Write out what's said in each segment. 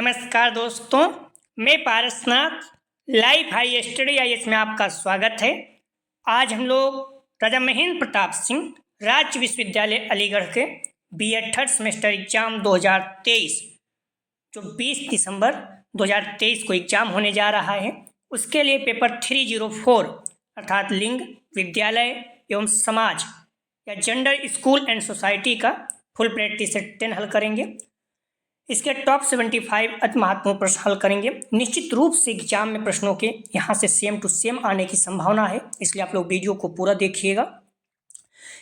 नमस्कार दोस्तों, मैं Parasnath live high study IAS में आपका स्वागत है। आज हम लोग राजा महेंद्र प्रताप सिंह राज्य विश्वविद्यालय अलीगढ़ के बीएड थर्ड सेमेस्टर एग्जाम 2023 जो 20 दिसंबर 2023 को एग्जाम होने जा रहा है, उसके लिए पेपर 304 अर्थात लिंग, विद्यालय एवं समाज या जेंडर, स्कूल एंड सोसाइटी का फुल प्रैक्टिस सेट 10 हल करेंगे। इसके टॉप 75 अति महत्वपूर्ण प्रश्न हल करेंगे। निश्चित रूप से एग्जाम में प्रश्नों के यहाँ से सेम टू सेम आने की संभावना है, इसलिए आप लोग वीडियो को पूरा देखिएगा।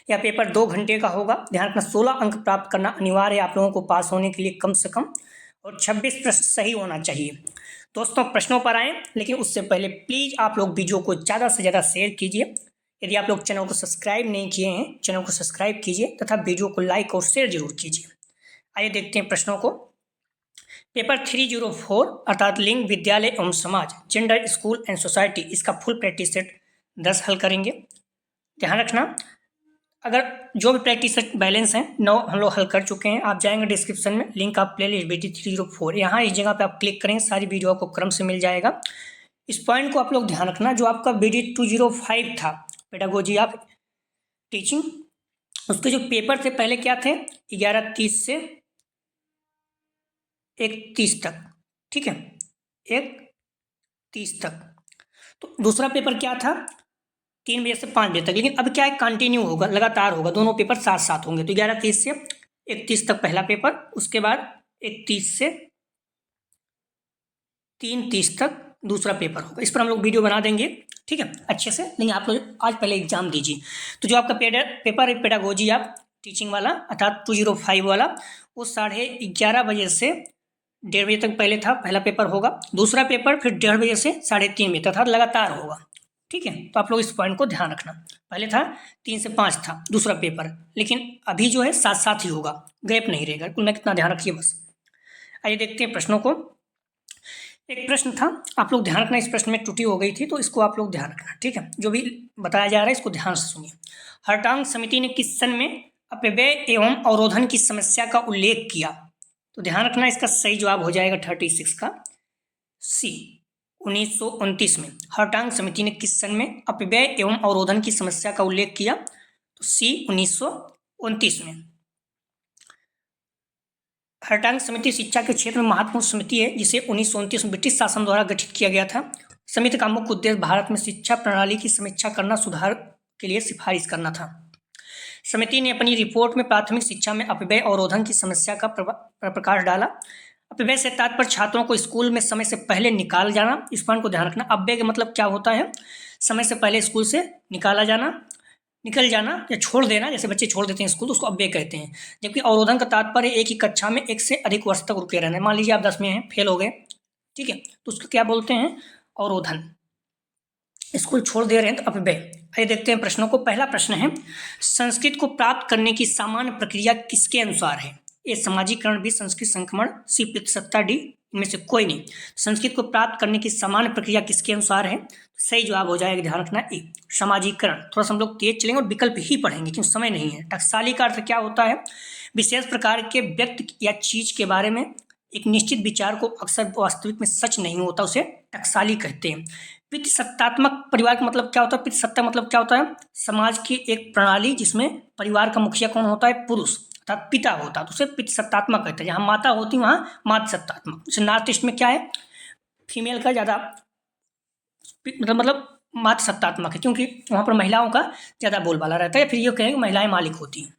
यह पेपर 2 घंटे का होगा। ध्यान रखना, 16 अंक प्राप्त करना अनिवार्य है आप लोगों को पास होने के लिए कम से कम, और 26 प्रश्न सही होना चाहिए। दोस्तों, प्रश्नों पर आएँ, लेकिन उससे पहले प्लीज़ आप लोग वीडियो को ज़्यादा से ज़्यादा शेयर कीजिए। यदि आप लोग चैनल को सब्सक्राइब नहीं किए हैं, चैनल को सब्सक्राइब कीजिए तथा वीडियो को लाइक और शेयर जरूर कीजिए। आइए देखते हैं प्रश्नों को। पेपर 304 अर्थात लिंग, विद्यालय एवं समाज, जेंडर, स्कूल एंड सोसाइटी, इसका फुल प्रैक्टिस सेट 10 हल करेंगे। ध्यान रखना, अगर जो भी प्रैक्टिस सेट बैलेंस हैं 9 हम लोग हल कर चुके हैं। आप जाएंगे डिस्क्रिप्शन में, लिंक आप प्ले लिस्ट BT 304, यहाँ इस जगह पे आप क्लिक करेंगे, सारी वीडियो आपको क्रम से मिल जाएगा। इस पॉइंट को आप लोग ध्यान रखना, जो आपका BD 205 था पेडागोजी ऑफ टीचिंग, उसके जो पेपर थे पहले क्या थे, 11:30 से 1:30 तक, ठीक है, 1:30 तक। तो दूसरा पेपर क्या था, 3 बजे से 5 बजे तक, लेकिन अब क्या है, कंटिन्यू होगा, लगातार होगा, दोनों पेपर साथ साथ होंगे। तो 11:30 से 1:30 तक पहला पेपर, उसके बाद 1:30 से 3:30 तक दूसरा पेपर होगा। इस पर हम लोग वीडियो बना देंगे, ठीक है, अच्छे से। लेकिन आप लोग आज पहले एग्जाम दीजिए। तो जो आपका पेपर है पेडागोजी ऑफ टीचिंग वाला अर्थात 205 वाला, वो 11:30 बजे से 1:30 बजे तक पहले था, पहला पेपर होगा। दूसरा पेपर फिर 1:30 बजे से 3:30 बजे तक, अर्थात लगातार होगा, ठीक है। तो आप लोग इस पॉइंट को ध्यान रखना। पहले था 3 से 5 था दूसरा पेपर, लेकिन अभी जो है साथ साथ ही होगा, गैप नहीं रहेगा। कुल में कितना ध्यान रखिए बस। आइए देखते हैं प्रश्नों को। एक प्रश्न था, आप लोग ध्यान रखना, इस प्रश्न में त्रुटि हो गई थी, तो इसको आप लोग ध्यान रखना, ठीक है। जो भी बताया जा रहा है इसको ध्यान से सुनिए। हर्टांग समिति ने किस सन में अपव्यय एवं अवरोधन की समस्या का उल्लेख किया? तो ध्यान रखना, इसका सही जवाब हो जाएगा 36 का सी, 1929 में। हर्टांग समिति ने किस सन में अपव्यय एवं अवरोधन की समस्या का उल्लेख किया? तो सी, 1929 में। हर्टांग समिति शिक्षा के क्षेत्र में महत्वपूर्ण समिति है, जिसे 1929 में ब्रिटिश शासन द्वारा गठित किया गया था। समिति का मुख्य उद्देश्य भारत में शिक्षा प्रणाली की समीक्षा करना, सुधार के लिए सिफारिश करना था। समिति ने अपनी रिपोर्ट में प्राथमिक शिक्षा में अपव्यय अवरोधन की समस्या का प्रकाश डाला। अपव्यय से तात्पर्य छात्रों को स्कूल में समय से पहले निकाल जाना। इस पॉइंट को ध्यान रखना, अपव्यय का मतलब क्या होता है, समय से पहले स्कूल से निकाला जाना, निकल जाना या छोड़ देना, जैसे बच्चे छोड़ देते हैं स्कूल, तो उसको अपव्यय कहते हैं। जबकि अवरोधन का तात्पर्य एक ही कक्षा में 1 से अधिक वर्ष तक रुके रहना। मान लीजिए आप 10 में हैं, फेल हो गए, ठीक है, तो उसको क्या बोलते हैं, अवरोधन। स्कूल छोड़ दे रहे हैं तो अपव्यय। आइए देखते हैं प्रश्नों को। पहला प्रश्न है, संस्कृत को प्राप्त करने की सामान्य प्रक्रिया किसके अनुसार है? ए, समाजीकरण, बी, संस्कृत संक्रमण, सी, पितृसत्ता, डी, इनमें से कोई नहीं। संस्कृत को प्राप्त करने की सामान्य प्रक्रिया किसके अनुसार है? सही जवाब हो जाएगा, ध्यान रखना, ए, समाजीकरण। थोड़ा सा हम लोग तेज चलेंगे और विकल्प ही पढ़ेंगे क्योंकि समय नहीं है। टकसाली का अर्थ क्या होता है? विशेष प्रकार के व्यक्ति या चीज के बारे में एक निश्चित विचार को अक्सर वास्तविक में सच नहीं होता, उसे टकसाली कहते हैं। पितृसत्तात्मक परिवार का मतलब क्या होता है? पितृसत्ता मतलब क्या होता है? समाज की एक प्रणाली जिसमें परिवार का मुखिया कौन होता है? पुरुष अर्थात पिता होता है, तो उसे पितृसत्तात्मक कहते हैं। जहाँ माता होती है वहाँ मातृसत्तात्मक। जैसे नॉर्थ ईस्ट में क्या है, फीमेल का ज़्यादा मतलब मातृसत्तात्मक है, क्योंकि वहाँ पर महिलाओं का ज़्यादा बोलबाला रहता है, फिर ये कहेंगे महिलाएं मालिक होती हैं।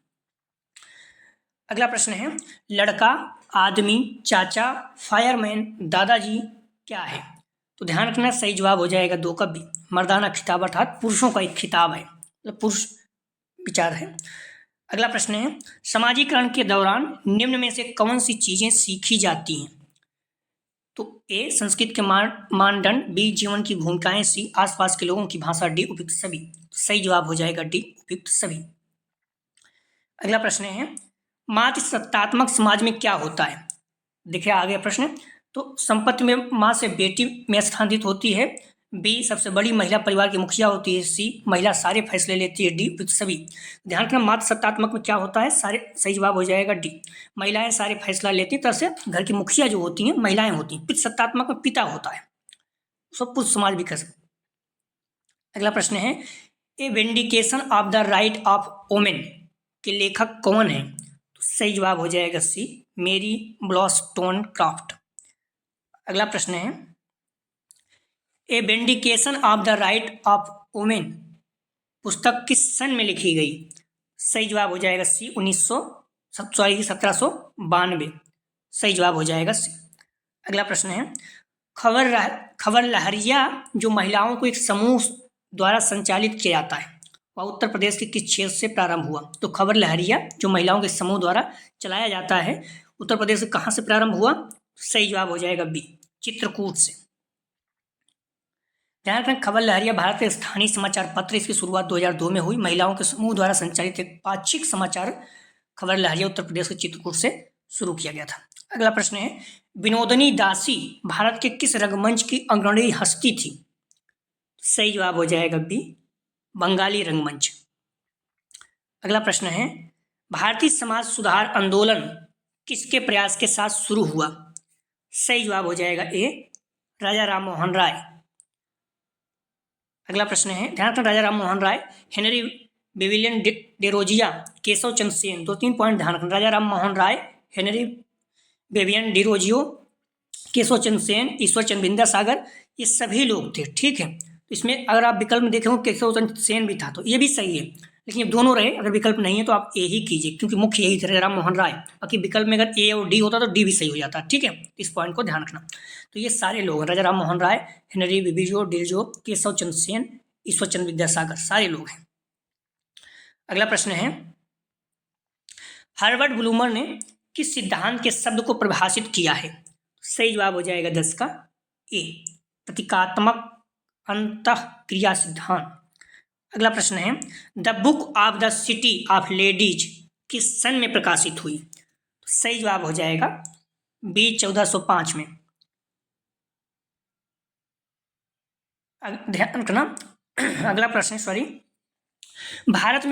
अगला प्रश्न है, लड़का, आदमी, चाचा, फायरमैन, दादाजी क्या है? तो ध्यान रखना, सही जवाब हो जाएगा 2 का बी, मर्दाना खिताब अर्थात पुरुषों का एक खिताब है, मतलब पुरुष विचार है। अगला प्रश्न है, समाजीकरण के दौरान निम्न में से कौन सी चीजें सीखी जाती हैं? तो ए, संस्कृत के मानदंड, बी, जीवन की भूमिकाएं, सी, आसपास के लोगों की भाषा, डी, उपयुक्त सभी। सही जवाब हो जाएगा डी, उपयुक्त सभी। अगला प्रश्न है, मातृसत्तात्मक समाज में क्या होता है? देखिए आगे प्रश्न, तो संपत्ति में माँ से बेटी में स्थानांतरित होती है, बी सबसे बड़ी महिला परिवार की मुखिया होती है। सी महिला सारे फैसले लेती है। डी उपयुक्त सभी। ध्यान रखना मात्र सत्तात्मक में क्या होता है, सारे। सही जवाब हो जाएगा डी, महिलाएं सारे फैसला लेती हैं। तरह से घर की मुखिया जो होती हैं महिलाएं होती हैं। पितृ सत्तात्मक में पिता होता है, सब पुरुष समाज भी कर सकते। अगला प्रश्न है, a vindication of the right of women के लेखक कौन है? तो सही जवाब हो जाएगा सी, मेरी व्ॉलस्टोनक्राफ्ट। अगला प्रश्न है, a vindication of the right of women पुस्तक किस सन में लिखी गई? सही जवाब हो जाएगा सी, 1792। सही जवाब हो जाएगा सी। अगला प्रश्न है, खबर लहरिया जो महिलाओं को एक समूह द्वारा संचालित किया जाता है वह उत्तर प्रदेश के किस क्षेत्र से प्रारंभ हुआ? तो खबर लहरिया जो महिलाओं के समूह द्वारा चलाया जाता है उत्तर प्रदेश से कहाँ से प्रारंभ हुआ? सही जवाब हो जाएगा बी, चित्रकूट से। ध्यान रखें, खबर लहरिया भारत के स्थानीय समाचार पत्र, इसकी शुरुआत 2002 में हुई। महिलाओं के समूह द्वारा संचालित एक पाक्षिक समाचार खबर लहरिया उत्तर प्रदेश के चित्रकूट से शुरू किया गया था। अगला प्रश्न है, विनोदिनी दासी भारत के किस रंगमंच की अग्रणी हस्ती थी? सही जवाब हो जाएगा बी, बंगाली रंगमंच। अगला प्रश्न है, भारतीय समाज सुधार आंदोलन किसके प्रयास के साथ शुरू हुआ? सही जवाब हो जाएगा ए, राजा राम मोहन राय। अगला प्रश्न है, ध्यान रखना, राजा राम मोहन राय, हेनरी बेविलियन डेरोजिया, केशव चंद्र सेन। 2-3 पॉइंट ध्यान रखना, राजा राम मोहन राय, हेनरी बेविलियन डेरोजियो, केशव चंद्र सेन, ईश्वर चंद्र विद्यासागर, ये सभी लोग थे। ठीक है, तो इसमें अगर आप विकल्प में देखें केशव चंद्र सेन भी था तो ये भी सही है, लेकिन ये दोनों रहे। अगर विकल्प नहीं है तो आप ए ही कीजिए क्योंकि मुख्य यही थे, राजा राम मोहन राय। बाकी विकल्प में अगर ए और डी होता तो डी भी सही हो जाता। ठीक है, इस पॉइंट को ध्यान रखना। तो ये सारे लोग, राजा राम मोहन राय, हेनरी बेविलियन डेरोजियो, केशव चंद्र सेन, ईश्वर चंद्र विद्यासागर, सारे लोग हैं। अगला प्रश्न है, हर्बर्ट ब्लूमर ने किस सिद्धांत के शब्द को परिभाषित किया है? सही जवाब हो जाएगा 10 का ए, प्रतीकात्मक अंतःक्रिया सिद्धांत। अगला प्रश्न है, the book of the city of ladies किस सन में प्रकाशित हुई? सही जवाब हो जाएगा बी, 1405 में। ध्यान रखना, अगला प्रश्न, भारत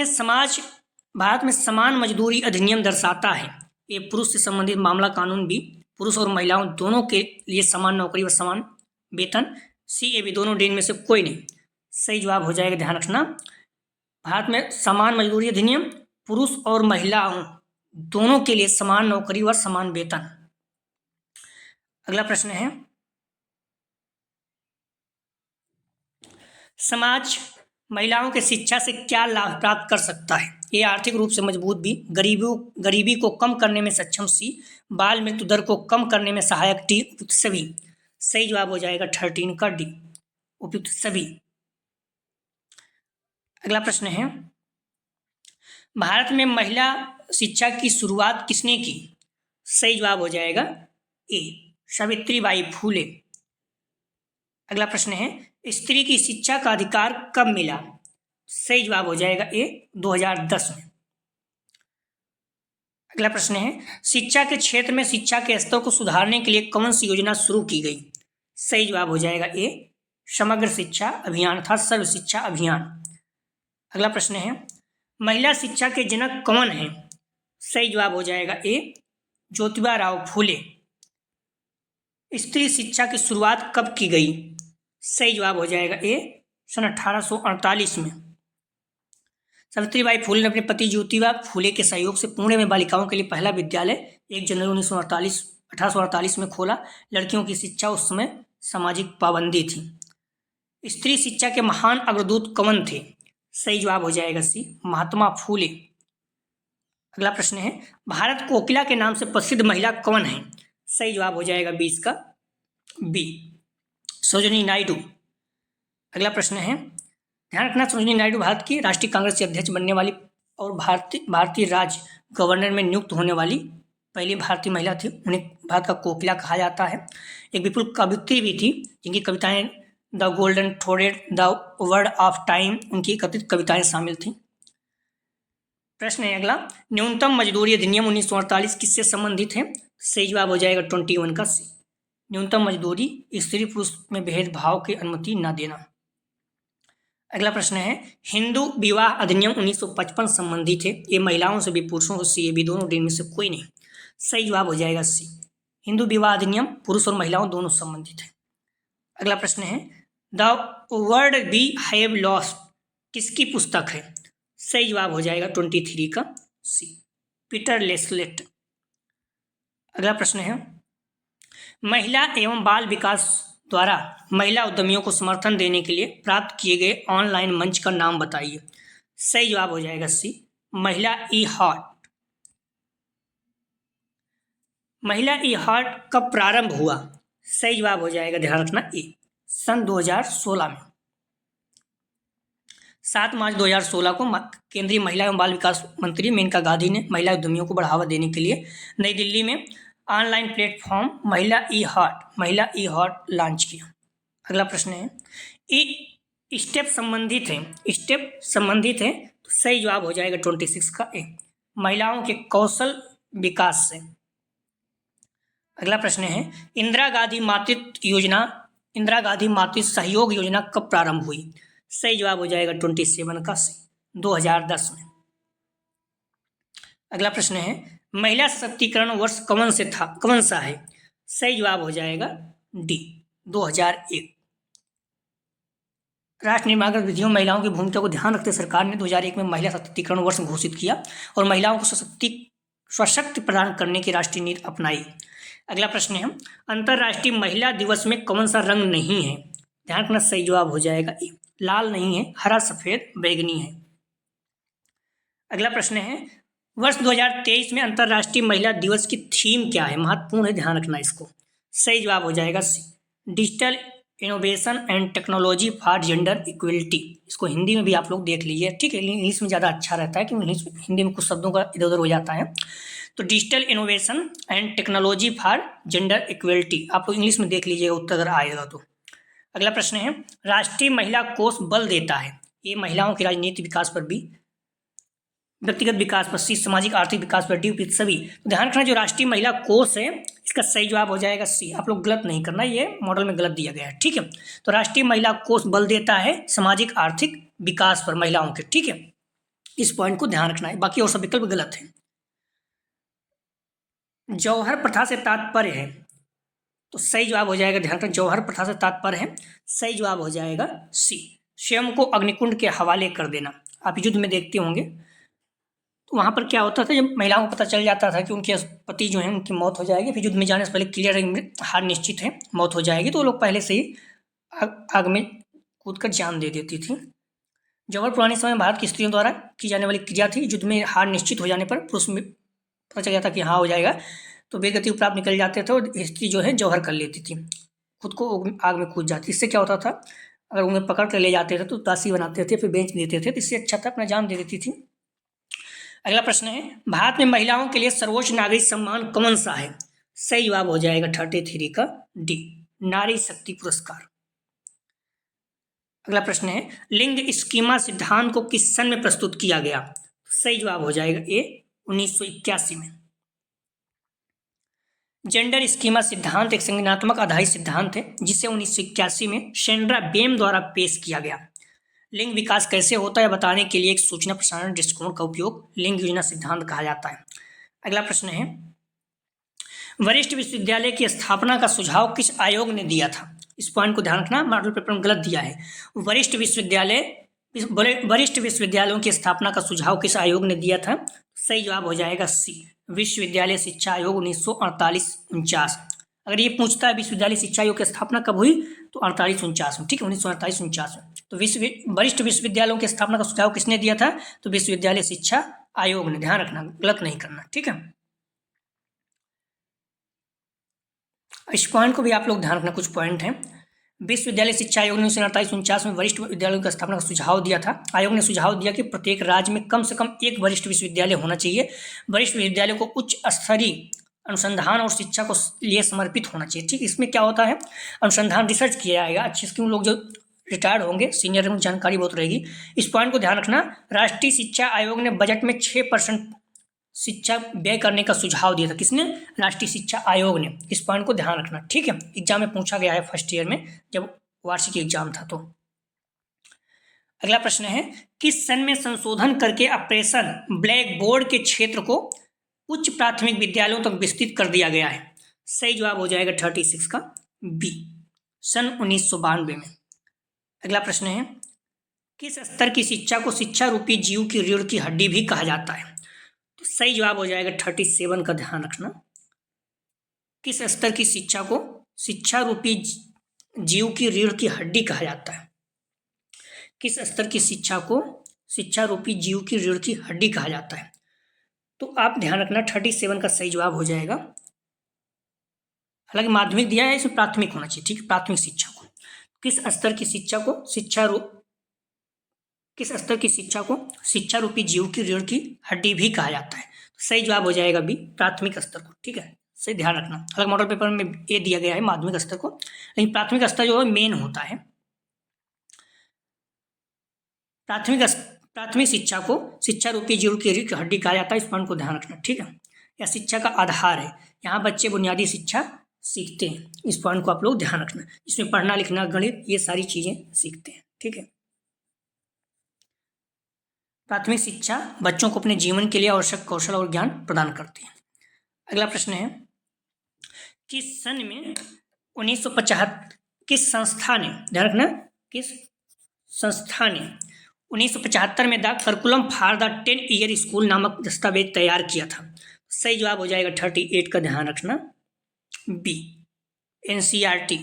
में समान मजदूरी अधिनियम दर्शाता है, ये पुरुष से संबंधित मामला कानून भी पुरुष और महिलाओं दोनों के लिए समान नौकरी व समान वेतन। सी, ए, बी, दोनों डी में से कोई नहीं। सही जवाब हो जाएगा, ध्यान रखना, भारत में समान मजदूरी अधिनियम पुरुष और महिलाओं दोनों के लिए समान नौकरी व समान वेतन। अगला प्रश्न है, समाज महिलाओं के शिक्षा से क्या लाभ प्राप्त कर सकता है? ये आर्थिक रूप से मजबूत भी, गरीबी को कम करने में सक्षम। सी, बाल मृत्यु दर को कम करने में सहायक। डी, उपयुक्त सभी। सही जवाब हो जाएगा 13 का डी, उपयुक्त सभी। अगला प्रश्न है, भारत में महिला शिक्षा की शुरुआत किसने की? सही जवाब हो जाएगा ए, सावित्रीबाई फूले। अगला प्रश्न है, स्त्री की शिक्षा का अधिकार कब मिला? सही जवाब हो जाएगा ए, 2010 में। अगला प्रश्न है, शिक्षा के क्षेत्र में शिक्षा के स्तर को सुधारने के लिए कौन सी योजना शुरू की गई? सही जवाब हो जाएगा ए, समग्र शिक्षा अभियान अर्थात सर्व शिक्षा अभियान। अगला प्रश्न है, महिला शिक्षा के जनक कौन हैं? सही जवाब हो जाएगा ए, ज्योतिबा राव फूले। स्त्री शिक्षा की शुरुआत कब की गई? सही जवाब हो जाएगा ए, सन 1848 में। सावित्रीबाई फूले ने अपने पति ज्योतिबा फूले के सहयोग से पुणे में बालिकाओं के लिए पहला विद्यालय 1 जनवरी 1848 में खोला। लड़कियों की शिक्षा उस समय सामाजिक पाबंदी थी। स्त्री शिक्षा के महान अग्रदूत कौन थे? सही जवाब हो जाएगा सी, महात्मा फूले। अगला प्रश्न है, भारत कोकिला के नाम से प्रसिद्ध महिला कौन है? सही जवाब हो जाएगा 20 का बी, सरोजिनी नायडू। अगला प्रश्न है, ध्यान रखना, सरोजिनी नायडू भारत की राष्ट्रीय कांग्रेस की अध्यक्ष बनने वाली और भारतीय राज्य गवर्नर में नियुक्त होने वाली पहली भारतीय महिला थी। उन्हें भारत का कोकिला कहा जाता है। एक विपुल कवित्री भी थी जिनकी कविताएं the golden thread, the word of time, उनकी एकत्रित कविताएं शामिल थीं। प्रश्न है अगला, न्यूनतम मजदूरी अधिनियम 1948 किससे संबंधित है? सही जवाब हो जाएगा 21 का सी, न्यूनतम मजदूरी, स्त्री पुरुष में भेदभाव की अनुमति न देना। अगला प्रश्न है, हिंदू विवाह अधिनियम 1955 संबंधी थे, ये महिलाओं से भी पुरुषों से ये भी दोनों दिन में से कोई नहीं। सही जवाब हो जाएगा सी। हिंदू विवाह अधिनियम पुरुष और महिलाओं दोनों संबंधित है। अगला प्रश्न है, the word we have lost किसकी पुस्तक है? सही जवाब हो जाएगा 23 का सी, पीटर लेस्लेट। अगला प्रश्न है, महिला एवं बाल विकास द्वारा महिला उद्यमियों को समर्थन देने के लिए प्राप्त किए गए ऑनलाइन मंच का नाम बताइए। सही जवाब हो जाएगा सी, महिला ई हार्ट। महिला ई हार्ट कब प्रारंभ हुआ? सही जवाब हो जाएगा, ध्यान रखना, ए, सन 2016 में। 7 मार्च 2016 को केंद्रीय महिला एवं बाल विकास मंत्री मेनका गांधी ने महिला उद्यमियों को बढ़ावा देने के लिए नई दिल्ली में ऑनलाइन प्लेटफॉर्म महिला ई हार्ट लॉन्च किया। अगला प्रश्न है, स्टेप संबंधित है तो सही जवाब हो जाएगा 26 का ए, महिलाओं के कौशल विकास से। अगला प्रश्न है, इंदिरा गांधी मातृत्व सहयोग योजना कब प्रारंभ हुई? सही जवाब हो जाएगा 27 का सी, 2010 में। अगला प्रश्न है, महिला सशक्तिकरण वर्ष कौन सा है? सही जवाब हो जाएगा डी, 2001। राष्ट्र निर्माण विधियों में महिलाओं की भूमिका को ध्यान रखते सरकार ने 2001 में महिला सशक्तिकरण वर्ष घोषित किया और महिलाओं को सशक्त प्रदान करने की राष्ट्रीय नीति अपनाई। अगला प्रश्न है, अंतर्राष्ट्रीय महिला दिवस में कौन सा रंग नहीं है? ध्यान रखना, सही जवाब हो जाएगा ए, लाल नहीं है, हरा, सफेद, बैगनी है। अगला प्रश्न है, वर्ष 2023 में अंतर्राष्ट्रीय महिला दिवस की थीम क्या है? महत्वपूर्ण है, ध्यान रखना इसको। सही जवाब हो जाएगा C, digital innovation and technology for gender equality. इसको हिंदी में भी आप लोग देख लीजिए, ठीक है, इंग्लिश में ज़्यादा अच्छा रहता है क्योंकि हिंदी में कुछ शब्दों का इधर उधर हो जाता है। तो digital innovation and technology for gender equality आप लोग इंग्लिश में देख लीजिएगा, उत्तर अगर आएगा तो। अगला प्रश्न है, राष्ट्रीय महिला कोष बल देता है, ये महिलाओं के राजनीतिक विकास पर भी, व्यक्तिगत विकास पर सी, सामाजिक आर्थिक विकास पर डी, सभी। तो ध्यान रखना, जो राष्ट्रीय महिला कोष है इसका सही जवाब हो जाएगा सी। आप लोग गलत नहीं करना, ये मॉडल में गलत दिया गया है, ठीक है। तो राष्ट्रीय महिला कोष बल देता है सामाजिक आर्थिक विकास पर महिलाओं के, ठीक है, इस पॉइंट को ध्यान रखना है, बाकी और सब विकल्प गलत है। जौहर प्रथा से तात्पर्य है, तो सही जवाब हो जाएगा, ध्यान रखना, जौहर प्रथा से तात्पर्य है, सही जवाब हो जाएगा सी, स्वयं को अग्निकुंड के हवाले कर देना। आप युद्ध में देखते होंगे तो वहाँ पर क्या होता था, जब महिलाओं को पता चल जाता था कि उनके पति जो हैं उनकी मौत हो जाएगी, फिर युद्ध में जाने से पहले क्लियर हार निश्चित है, मौत हो जाएगी, तो वो लोग पहले से ही आग में कूद कर जान दे देती थी। जौहर पुराने समय में भारत की स्त्रियों द्वारा की जाने वाली क्रिया थी। युद्ध में हार निश्चित हो जाने पर पुरुष में पता चल जाता कि हाँ हो जाएगा, तो वीरगति प्राप्त निकल जाते थे और स्त्री जो है जौहर कर लेती थी, खुद को आग में कूद जाती। इससे क्या होता था, अगर उन्हें पकड़ कर ले जाते थे तो दासी बनाते थे, फिर बेच देते थे, तो इससे अच्छा था अपना जान दे देती थी। अगला प्रश्न है, भारत में महिलाओं के लिए सर्वोच्च नागरिक सम्मान कौन सा है? सही जवाब हो जाएगा 33 का डी, नारी शक्ति पुरस्कार। अगला प्रश्न है, लिंग स्कीमा सिद्धांत को किस सन में प्रस्तुत किया गया? सही जवाब हो जाएगा ए, 1981 में। जेंडर स्कीमा सिद्धांत एक संज्ञानात्मक आधारित सिद्धांत है जिसे 1981 में सेंड्रा बेम द्वारा पेश किया गया। लिंग विकास कैसे होता है बताने के लिए एक सूचना प्रसारण दृष्टिकोण का उपयोग लिंग योजना सिद्धांत कहा जाता है। अगला प्रश्न है, वरिष्ठ विश्वविद्यालय की स्थापना का सुझाव किस आयोग ने दिया था? इस पॉइंट को ध्यान रखना, मॉडल पेपर में गलत दिया है। वरिष्ठ विश्वविद्यालयों की स्थापना का सुझाव किस आयोग ने दिया था? सही जवाब हो जाएगा सी, विश्वविद्यालय शिक्षा आयोग 1948-49। अगर ये पूछता है विश्वविद्यालय शिक्षा आयोग की स्थापना कब हुई, तो 48-49 में, ठीक है, 1948-49 में। तो वरिष्ठ विश्वविद्यालयों की स्थापना का सुझाव किसने दिया था? तो विश्वविद्यालय शिक्षा आयोग ने, ध्यान रखना, गलत नहीं करना, ठीक है। इस पॉइंट को भी आप लोग ध्यान रखना, कुछ पॉइंट हैं। विश्वविद्यालय शिक्षा आयोग ने 1948-49 में वरिष्ठ विद्यालयों की स्थापना का सुझाव दिया था। आयोग ने सुझाव दिया कि प्रत्येक राज्य में कम से कम एक वरिष्ठ विश्वविद्यालय होना चाहिए। वरिष्ठ विश्वविद्यालय को उच्च स्तरीय अनुसंधान और शिक्षा को लिए समर्पित होना चाहिए, ठीक। इसमें क्या होता है, अनुसंधान रिसर्च किया जाएगा, अच्छे से लोग जो रिटायर्ड होंगे सीनियर में जानकारी बहुत रहेगी। इस पॉइंट को ध्यान रखना। राष्ट्रीय शिक्षा आयोग ने बजट में 6% शिक्षा व्यय करने का सुझाव दिया था। किसने? राष्ट्रीय शिक्षा आयोग ने। इस पॉइंट को ध्यान रखना, ठीक है, एग्जाम में पूछा गया है फर्स्ट ईयर में जब वार्षिक एग्जाम था। तो अगला प्रश्न है, किस सन में संशोधन करके ऑपरेशन ब्लैक बोर्ड के क्षेत्र को उच्च प्राथमिक विद्यालयों तक विस्तृत कर दिया गया है? सही जवाब हो जाएगा 36 का बी, सन 1992 में। अगला प्रश्न है, किस स्तर की शिक्षा को शिक्षा रूपी जीव की रीढ़ की हड्डी भी कहा जाता है? तो सही जवाब हो जाएगा 37 का, ध्यान रखना। किस स्तर की शिक्षा को शिक्षा रूपी जीव की रीढ़ की हड्डी कहा जाता है? किस स्तर की शिक्षा को शिक्षा रूपी जीव की रीढ़ की हड्डी कहा जाता है? तो आप ध्यान रखना 37 का सही जवाब हो जाएगा। हालांकि माध्यमिक दिया है, इसमें प्राथमिक होना चाहिए, ठीक है, प्राथमिक शिक्षा को। किस स्तर की शिक्षा को किस स्तर की शिक्षा को शिक्षा रूपी जीव की रीढ़ की हड्डी भी कहा जाता है? तो सही जवाब हो जाएगा बी, प्राथमिक स्तर को, ठीक है, सही ध्यान रखना। हालांकि मॉडल पेपर में ए दिया गया है माध्यमिक स्तर को, लेकिन प्राथमिक स्तर जो है मेन होता है। प्राथमिक शिक्षा को शिक्षा रूपी जीव की रीढ़ की हड्डी कहा जाता है, इस पॉइंट को ध्यान रखना, ठीक है। यह शिक्षा का आधार है, यहाँ बच्चे बुनियादी शिक्षा सीखते हैं, इस पॉइंट को आप लोग ध्यान रखना। इसमें पढ़ना लिखना गणित ये सारी चीजें सीखते हैं, ठीक है। प्राथमिक शिक्षा बच्चों को अपने जीवन के लिए आवश्यक कौशल और ज्ञान प्रदान करती है। अगला प्रश्न है, किस सन में 1975 किस संस्था ने, ध्यान रखना, किस संस्था ने 1975 में the curriculum for the 10 year school नामक दस्तावेज तैयार किया था? सही जवाब हो जाएगा 38 का, ध्यान रखना, बी, एनसीईआरटी।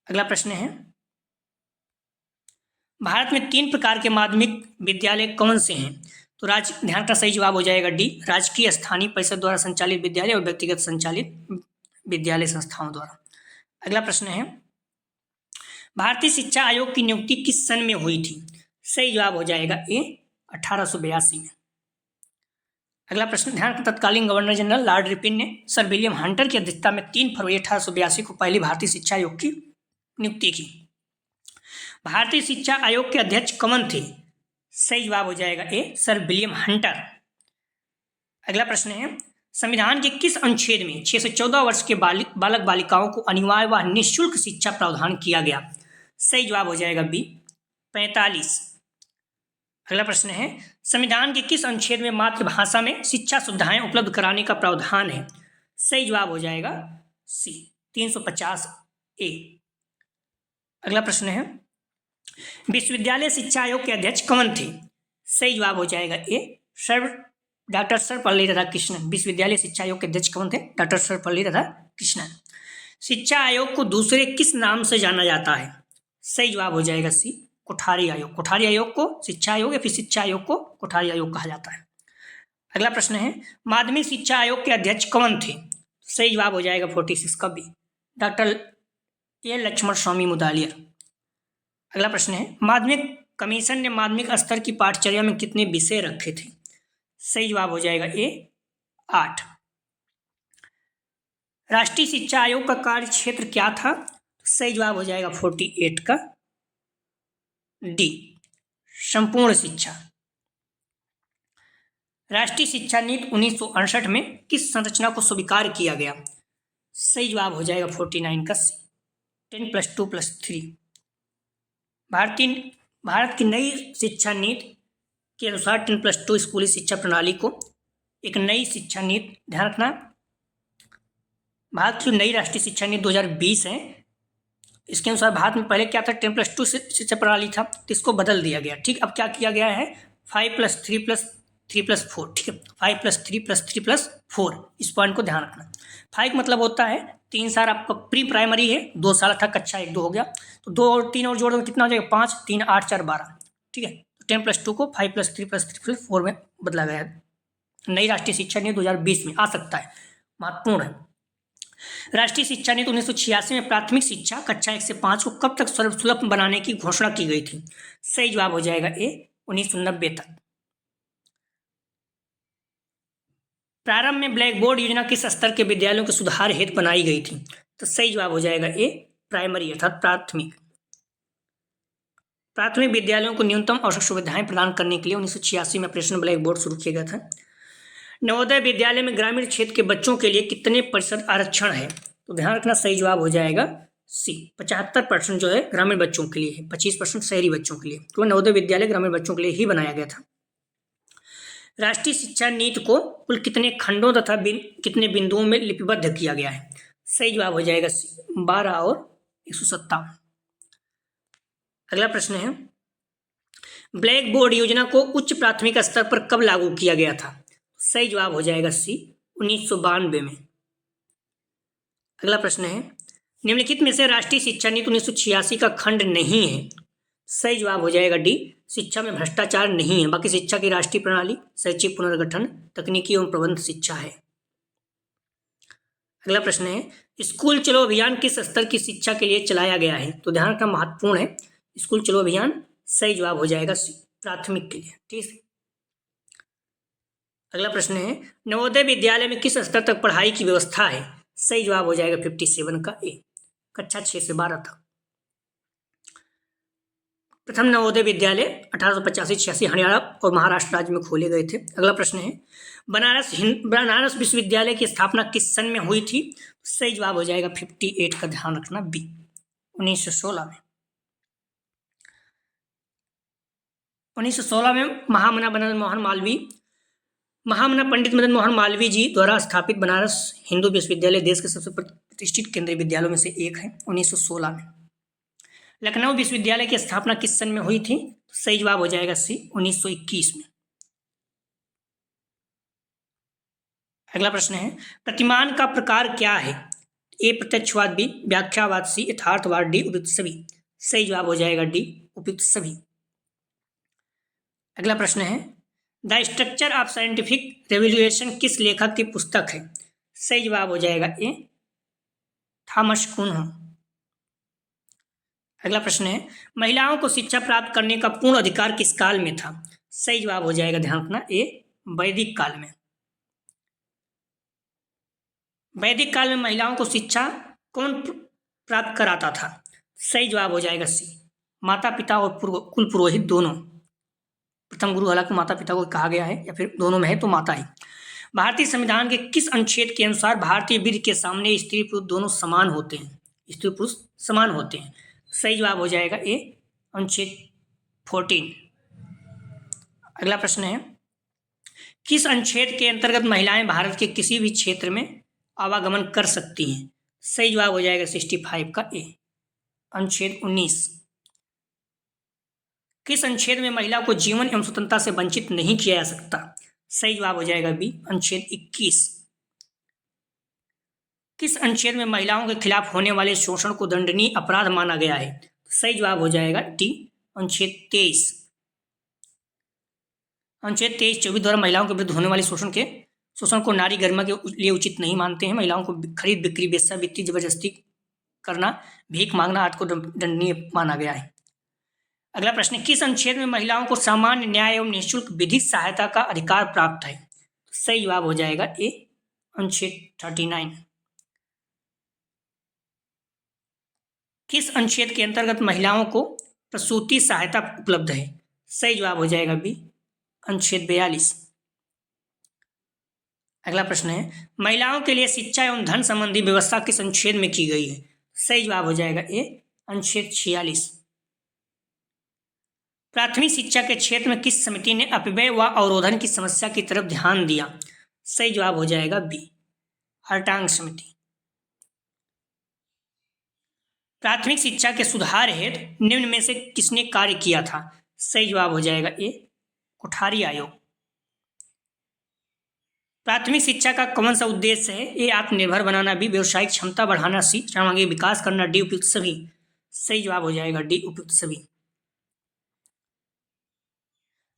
अगला प्रश्न है, भारत में 3 प्रकार के माध्यमिक विद्यालय कौन से हैं? तो ध्यान का सही जवाब हो जाएगा डी, राजकीय स्थानीय परिषद द्वारा संचालित विद्यालय और व्यक्तिगत संचालित विद्यालय संस्थाओं द्वारा। अगला प्रश्न है, भारतीय शिक्षा आयोग की नियुक्ति किस सन में हुई थी? सही जवाब हो जाएगा ए, 1882 में। अगला प्रश्न, ध्यान, तत्कालीन गवर्नर जनरल लॉर्ड रिपन ने सर विलियम हंटर की अध्यक्षता में 3 फरवरी 1882 को पहली भारतीय शिक्षा आयोग की नियुक्ति की। भारतीय शिक्षा आयोग के अध्यक्ष कौन थे? सही जवाब हो जाएगा ए, सर विलियम हंटर। अगला प्रश्न है, संविधान के किस अनुच्छेद में 6 से 14 वर्ष के बालक बालिकाओं को अनिवार्य व निःशुल्क शिक्षा प्रावधान किया गया? सही जवाब हो जाएगा बी, 45। अगला प्रश्न है, संविधान के किस अनुच्छेद में मातृभाषा में शिक्षा सुविधाएं उपलब्ध कराने का प्रावधान है? सही जवाब हो जाएगा सी, 350 ए। अगला प्रश्न है, विश्वविद्यालय शिक्षा आयोग के अध्यक्ष कौन थे? सही जवाब हो जाएगा ए, डॉक्टर सर्वपल्ली राधाकृष्णन। विश्वविद्यालय शिक्षा आयोग के अध्यक्ष कौन थे? डॉक्टर सर्वपल्ली राधाकृष्णन। शिक्षा आयोग को दूसरे किस नाम से जाना जाता है? सही जवाब हो जाएगा सी, कोठारी आयोग। कोठारी आयोग को शिक्षा आयोग या फिर शिक्षा आयोग को कोठारी आयोग कहा जाता है। अगला प्रश्न है, माध्यमिक शिक्षा आयोग के अध्यक्ष कौन थे? सही जवाब हो जाएगा 46 का बी, डॉक्टर ए लक्ष्मण स्वामी मुदालियर। अगला प्रश्न है, माध्यमिक कमीशन ने माध्यमिक स्तर की पाठचर्या में कितने विषय रखे थे? सही जवाब हो जाएगा ए, 8। राष्ट्रीय शिक्षा आयोग का कार्य क्षेत्र क्या था? सही जवाब हो जाएगा 48 का डी, संपूर्ण शिक्षा। राष्ट्रीय शिक्षा नीति 1968 में किस संरचना को स्वीकार किया गया? सही जवाब हो जाएगा 49 का सी, 10+2+3। भारत की नई शिक्षा नीति के अनुसार 10+2 स्कूली शिक्षा प्रणाली को एक नई शिक्षा नीति, ध्यान रखना, भारत की नई राष्ट्रीय शिक्षा नीति 2020 है। इसके अनुसार भारत में पहले क्या था, 10+2 शिक्षा प्रणाली था, तो इसको बदल दिया गया, ठीक। अब क्या किया गया है, 5+3+3+4, ठीक है, 5+3+3+4। इस पॉइंट को ध्यान रखना। 5 मतलब होता है 3 साल आपका प्री प्राइमरी है, 2 साल था कक्षा 1 2 हो गया, तो 2 और 3 और जोड़ दो कितना हो जाएगा, 5, 3, 8, 4, 12, ठीक है। 10+2 को 5+3+3+4 में बदला गया है। नई राष्ट्रीय शिक्षा नीति 2020 में आ सकता है, महत्वपूर्ण है। राष्ट्रीय शिक्षा नीति 1986 में प्राथमिक शिक्षा कक्षा 1 से 5 को कब तक सर्वसुलभ बनाने की घोषणा की गई थी? सही जवाब हो जाएगा ए, 1990 तक। प्रारंभ में ब्लैक बोर्ड योजना किस स्तर के विद्यालयों के सुधार हेतु बनाई गई थी? तो सही जवाब हो जाएगा ए, प्राइमरी अर्थात प्राथमिक विद्यालयों को न्यूनतम आवश्यक सुविधाएं प्रदान करने के लिए 1986 में ऑपरेशन ब्लैक बोर्ड शुरू किया गया था। नवोदय विद्यालय में ग्रामीण क्षेत्र के बच्चों के लिए कितने प्रतिशत आरक्षण है? तो ध्यान रखना, सही जवाब हो जाएगा सी, 75% जो है ग्रामीण बच्चों के लिए है, 25% शहरी बच्चों के लिए। तो नवोदय विद्यालय ग्रामीण बच्चों के लिए ही बनाया गया था। राष्ट्रीय शिक्षा नीति को कुल कितने खंडों तथा कितने बिंदुओं में लिपिबद्ध किया गया है? सही जवाब हो जाएगा सी, 12 और 157। अगला प्रश्न है, ब्लैक बोर्ड योजना को उच्च प्राथमिक स्तर पर कब लागू किया गया था? सही जवाब हो जाएगा सी, 1992 में। अगला प्रश्न है, निम्नलिखित में से राष्ट्रीय शिक्षा नीति 1986 का खंड नहीं है? सही जवाब हो जाएगा डी, शिक्षा में भ्रष्टाचार नहीं है। बाकी शिक्षा की राष्ट्रीय प्रणाली, शैक्षिक पुनर्गठन, तकनीकी एवं प्रबंध शिक्षा है। अगला प्रश्न है, स्कूल चलो अभियान किस स्तर की शिक्षा के लिए चलाया गया है? तो ध्यान रखना, महत्वपूर्ण है, स्कूल चलो अभियान सही जवाब हो जाएगा सी, प्राथमिक के लिए। ठीक है। अगला प्रश्न है, नवोदय विद्यालय में किस स्तर तक पढ़ाई की व्यवस्था है? सही जवाब हो जाएगा 57 का ए, कक्षा 6 से 12 तक। प्रथम नवोदय विद्यालय 1885-86 हरियाणा और महाराष्ट्र राज्य में खोले गए थे। अगला प्रश्न है, बनारस विश्वविद्यालय की स्थापना किस सन में हुई थी? सही जवाब हो जाएगा 58 का, ध्यान रखना बी, 1916 में। 1916 में महामना पंडित मदन मोहन मालवीय जी द्वारा स्थापित बनारस हिंदू विश्वविद्यालय देश के सबसे प्रतिष्ठित केंद्रीय विद्यालयों में से एक है, 1916 में। लखनऊ विश्वविद्यालय की स्थापना किस सन में हुई थी? सही जवाब हो जाएगा सी, 1921 में। अगला प्रश्न है, प्रतिमान का प्रकार क्या है? ए प्रत्यक्षवाद, बी व्याख्यावाद, सी यथार्थवाद, डी उपयुक्त सभी। सही जवाब हो जाएगा डी, उपयुक्त सभी। अगला प्रश्न है, the structure of scientific revolution किस लेखक की पुस्तक है? सही जवाब हो जाएगा ए, थॉमस कुन। अगला प्रश्न है, महिलाओं को शिक्षा प्राप्त करने का पूर्ण अधिकार किस काल में था? सही जवाब हो जाएगा, ध्यान रखना, ए वैदिक काल में। वैदिक काल में महिलाओं को शिक्षा कौन प्राप्त कराता था? सही जवाब हो जाएगा सी, माता पिता और कुल पुरोहित दोनों। प्रथम गुरु हालांकि माता पिता को कहा गया है, या फिर दोनों में है तो माता ही। भारतीय संविधान के किस अनुच्छेद के अनुसार भारतीय विधि के सामने स्त्री पुरुष दोनों समान होते हैं? स्त्री पुरुष समान होते हैं। सही जवाब हो जाएगा ए, अनुच्छेद 14। अगला प्रश्न है, किस अनुच्छेद के अंतर्गत महिलाएं भारत के किसी भी क्षेत्र में आवागमन कर सकती हैं? सही जवाब हो जाएगा 65 का ए, अनुच्छेद 19। किस अनुच्छेद में महिला को जीवन एवं स्वतंत्रता से वंचित नहीं किया जा सकता? सही जवाब हो जाएगा बी, अनुच्छेद 21। किस अनुच्छेद में महिलाओं के खिलाफ होने वाले शोषण को दंडनीय अपराध माना गया है? सही जवाब हो जाएगा डी, अनुच्छेद 23। अनुच्छेद 23-24 द्वारा महिलाओं के विरुद्ध होने वाले शोषण को नारी गरिमा के लिए उचित नहीं मानते हैं। महिलाओं को खरीद बिक्री, वेश्यावृत्ति, जबरदस्ती करना, भीख मांगना आदि को दंडनीय माना गया है। अगला प्रश्न, किस अनुच्छेद में महिलाओं को सामान्य न्याय एवं निःशुल्क विधिक सहायता का अधिकार प्राप्त है? सही जवाब हो जाएगा ए, अनुच्छेद 39। किस अनुच्छेद के अंतर्गत महिलाओं को प्रसूति सहायता उपलब्ध है? सही जवाब हो जाएगा बी, अनुच्छेद 42। अगला प्रश्न है, महिलाओं के लिए शिक्षा एवं धन संबंधी व्यवस्था किस अनुच्छेद में की गई है? सही जवाब हो जाएगा ए, अनुच्छेद 46। प्राथमिक शिक्षा के क्षेत्र में किस समिति ने अपव्यय व अवरोधन की समस्या की तरफ ध्यान दिया? सही जवाब हो जाएगा बी, हर्टांग समिति। प्राथमिक शिक्षा के सुधार हेतु निम्न में से किसने कार्य किया था? सही जवाब हो जाएगा ए, कोठारी आयोग। प्राथमिक शिक्षा का कौन सा उद्देश्य है? ए, आत्मनिर्भर बनाना, बी, व्यवसायिक क्षमता बढ़ाना, सी, सर्वांगीण विकास करना, डी, उपयुक्त सभी। सही जवाब हो जाएगा डी, उपयुक्त सभी।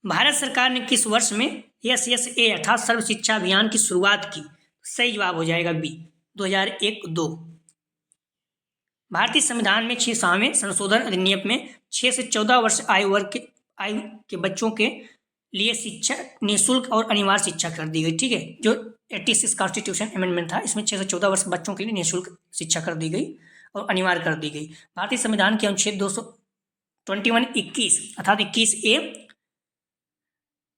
भारत सरकार ने किस वर्ष में SSA अर्थात सर्व शिक्षा अभियान की शुरुआत की? सही जवाब हो जाएगा बी, 2001-2। भारतीय संविधान में 6वें संशोधन अधिनियम में 6 से 14 वर्ष आयु के बच्चों के लिए शिक्षा निःशुल्क और अनिवार्य शिक्षा कर दी गई। ठीक है, जो 86 कॉन्स्टिट्यूशन अमेंडमेंट था, इसमें 6 से 14 वर्ष बच्चों के लिए निःशुल्क शिक्षा कर दी गई और अनिवार्य कर दी गई। भारतीय संविधान के अनुच्छेद 221 अर्थात 21A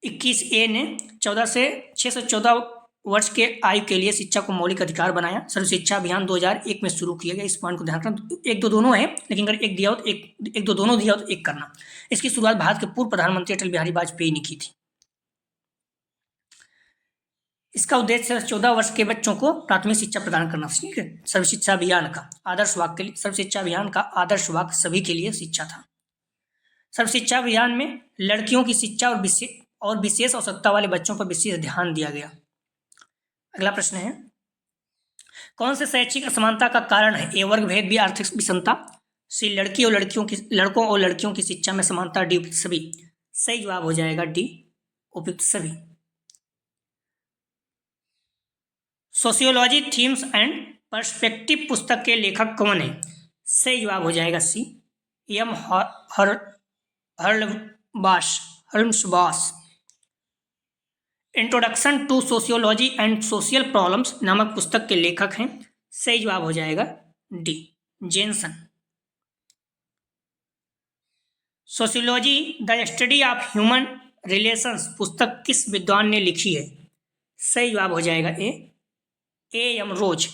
21A ने 6 से 14 वर्ष के आयु के लिए शिक्षा को मौलिक अधिकार बनाया। सर्व शिक्षा अभियान 2001 में शुरू किया गया। इस पॉइंट को ध्यान रखना, एक दो दोनों है, लेकिन अगर एक दिया हो तो एक दो दोनों दिया हो तो एक करना। इसकी शुरुआत भारत के पूर्व प्रधानमंत्री अटल बिहारी वाजपेयी ने की थी। इसका उद्देश्य 14 वर्ष के बच्चों को प्राथमिक शिक्षा प्रदान करना। ठीक है, सर्व शिक्षा अभियान का आदर्श वाक्य के लिए, सर्व शिक्षा अभियान का आदर्श वाक्य सभी के लिए शिक्षा था। सर्व शिक्षा अभियान में लड़कियों की शिक्षा और विशेष आवश्यकता वाले बच्चों पर विशेष ध्यान दिया गया। अगला प्रश्न है, कौन से शैक्षिक असमानता का कारण है? ए वर्ग भेद, बी आर्थिक विषमता, सी लड़कों और लड़कियों की शिक्षा में समानता, डी उपयुक्त सभी। सही जवाब हो जाएगा डी उपयुक्त सभी। सोशियोलॉजी थीम्स एंड पर्सपेक्टिव पुस्तक के लेखक कौन है? सही जवाब हो जाएगा सी एम हर्म्सबाश। Introduction to sociology and social problems नामक पुस्तक के लेखक हैं। सही जवाब हो जाएगा D Jensen. Sociology the study of human relations पुस्तक किस विद्वान ने लिखी है? सही जवाब हो जाएगा A M Rose.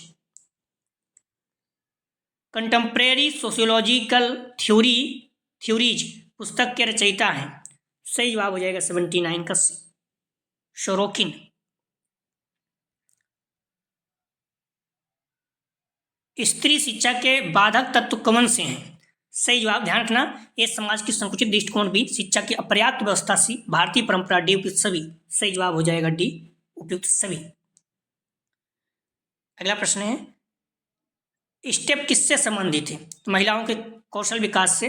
Contemporary sociological theories पुस्तक के रचयिता हैं। सही जवाब हो जाएगा 79 का सी शोरोकिन। स्त्री शिक्षा के बाधक तत्व कौन से हैं? सही जवाब, ध्यान रखना, ये समाज की संकुचित दृष्टिकोण भी, शिक्षा की अपर्याप्त व्यवस्था सी, भारतीय परंपरा डी उपयुक्त सभी। सही जवाब हो जाएगा डी उपयुक्त सभी। अगला प्रश्न है, स्टेप किससे संबंधित है? तो महिलाओं के कौशल विकास से,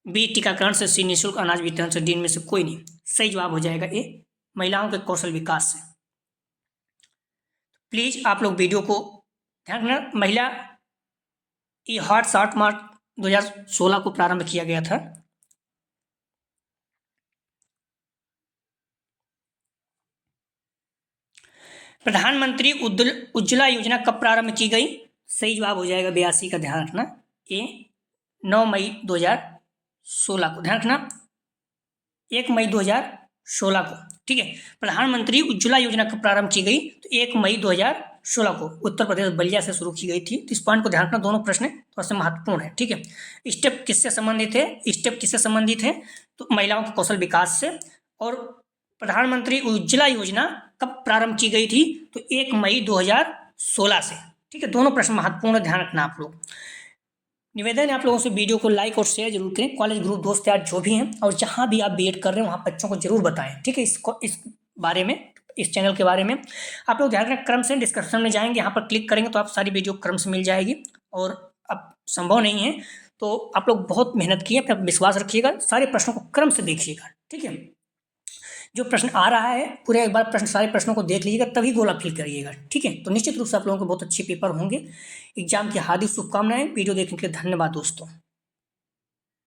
बी टीकाकरण से, सी निःशुल्क अनाज वितरण से, डी में से कोई नहीं। सही जवाब हो जाएगा ए महिलाओं के कौशल विकास से। प्लीज आप लोग वीडियो को ध्यान रखना। महिला ई हार्ट 7 मार्च 2016 को प्रारंभ किया गया था। प्रधानमंत्री उज्ज्वला योजना कब प्रारंभ की गई? सही जवाब हो जाएगा 82 का, ध्यान रखना, ए 9 मई 2016 को। ध्यान रखना 1 मई 2016 को। ठीक है, प्रधानमंत्री उज्ज्वला योजना कब प्रारंभ की गई? तो 1 मई 2016 को उत्तर प्रदेश बलिया से शुरू की गई थी। तो इस पॉइंट को ध्यान रखना, दोनों प्रश्न थोड़ा सा महत्वपूर्ण है। ठीक है, स्टेप किससे संबंधित है? तो महिलाओं के कौशल विकास से। और प्रधानमंत्री उज्ज्वला योजना कब प्रारंभ की गई थी? तो 1 मई 2016 से। ठीक है, दोनों प्रश्न महत्वपूर्ण, ध्यान रखना आप लोग। निवेदन है आप लोगों से, वीडियो को लाइक और शेयर जरूर करें। कॉलेज ग्रुप दोस्त यार जो भी हैं, और जहां भी आप बीएड कर रहे हैं वहां बच्चों को जरूर बताएं। ठीक है, इस बारे में, इस चैनल के बारे में आप लोग ध्यान रखें। क्रम से डिस्क्रिप्शन में जाएंगे, यहाँ पर क्लिक करेंगे तो आप सारी वीडियो क्रम से मिल जाएगी। और अब संभव नहीं है तो आप लोग बहुत मेहनत किए, अपना विश्वास रखिएगा, सारे प्रश्नों को क्रम से देखिएगा। ठीक है, जो प्रश्न आ रहा है पूरे एक बार सारे प्रश्नों को देख लीजिएगा, तभी गोला फिल करिएगा। ठीक है, तो निश्चित रूप से आप लोगों को बहुत अच्छे पेपर होंगे। एग्जाम की हार्दिक शुभकामनाएं। वीडियो देखने के लिए धन्यवाद दोस्तों।